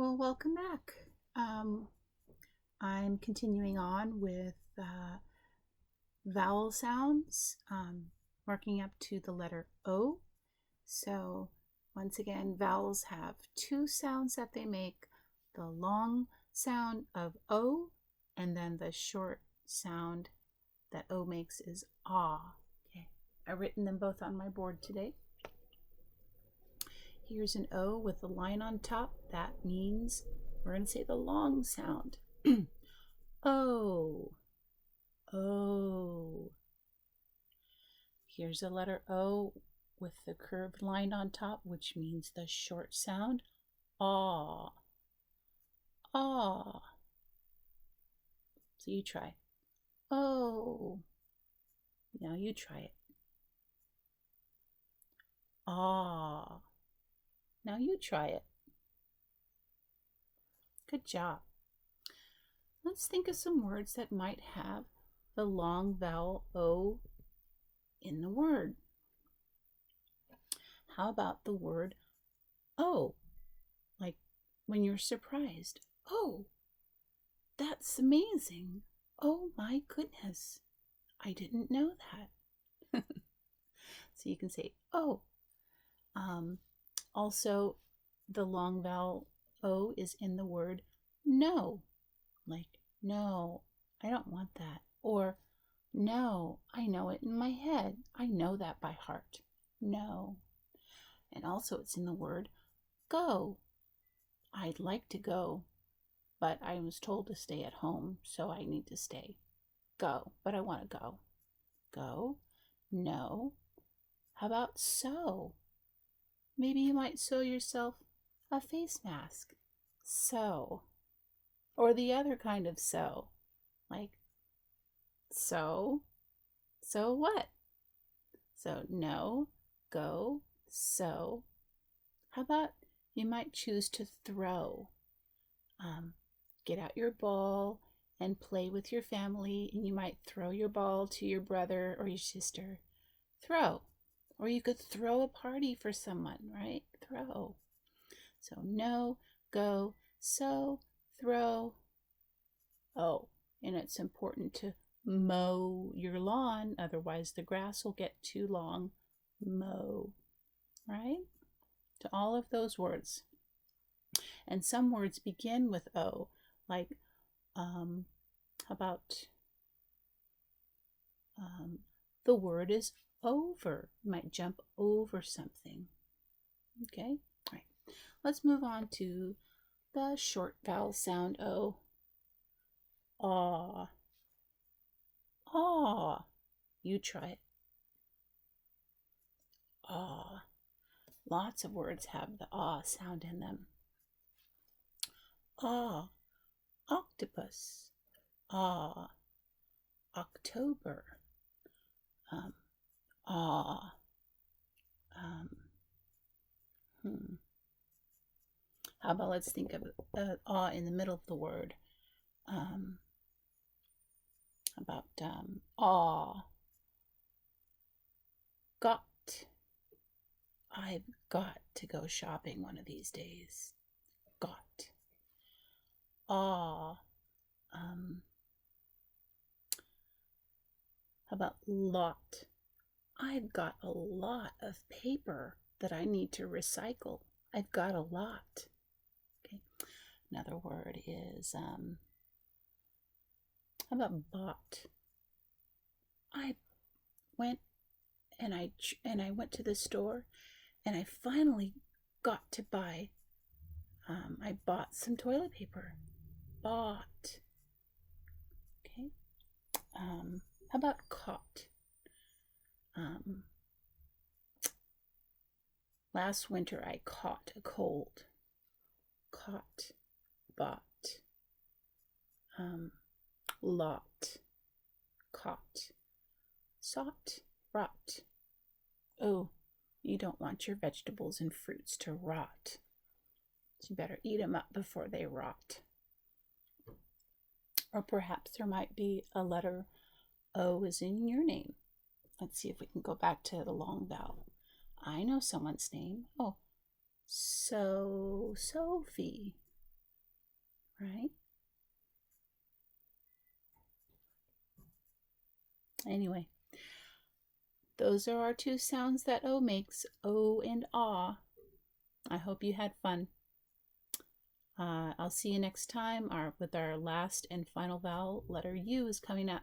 Well, welcome back. I'm continuing on with vowel sounds, working up to the letter O. So, once again, vowels have two sounds that they make, the long sound of O, and then the short sound that O makes is ah. Okay, I've written them both on my board today. Here's an O with a line on top. That means we're going to say the long sound. O. O. Here's a letter O with the curved line on top, which means the short sound. Ah. Ah. So you try. Oh. Now you try it. Ah. Now you try it. Good job. Let's think of some words that might have the long vowel O in the word. How about the word oh? Like when you're surprised. Oh, that's amazing. Oh my goodness. I didn't know that. So you can say oh. Also, the long vowel O is in the word no. Like, no, I don't want that. Or, no, I know it in my head. I know that by heart. No. And also it's in the word go. I'd like to go, but I was told to stay at home, so I need to stay. Go, but I want to go. Go. No. How about sew? Maybe you might sew yourself a face mask. Sew. Or the other kind of sew, like so what? So no, go, so. How about you might choose to throw? Get out your ball and play with your family, and you might throw your ball to your brother or your sister. Throw. Or you could throw a party for someone, right? Throw. So no, go, so, throw. Oh, and it's important to mow your lawn, otherwise the grass will get too long. Mow, right? To all of those words. And some words begin with O, like about the word is over. You might jump over something. Okay, all right. Let's move on to the short vowel sound O. Aw. Aw. You try it. Aw. Lots of words have the ah sound in them. Ah. Octopus. Ah. October. Ah. How about let's think of ah in the middle of the word. About aw. Got. I've got to go shopping one of these days. Got. Aw. How about lot? I've got a lot of paper that I need to recycle. I've got a lot. Okay. Another word is how about bought? I went and I went to the store and I finally got to buy. I bought some toilet paper. Bought. Okay. How about caught? Last winter I caught a cold. Caught. Bought. Lot. Caught. Sought. Rot. Oh, you don't want your vegetables and fruits to rot. So you better eat them up before they rot. Or perhaps there might be a letter O is in your name. Let's see if we can go back to the long vowel. I know someone's name. Oh, Sophie. right? Anyway, those are our two sounds that O makes, O and Ah. I hope you had fun. I'll see you next time with our last and final vowel. Letter U is coming up.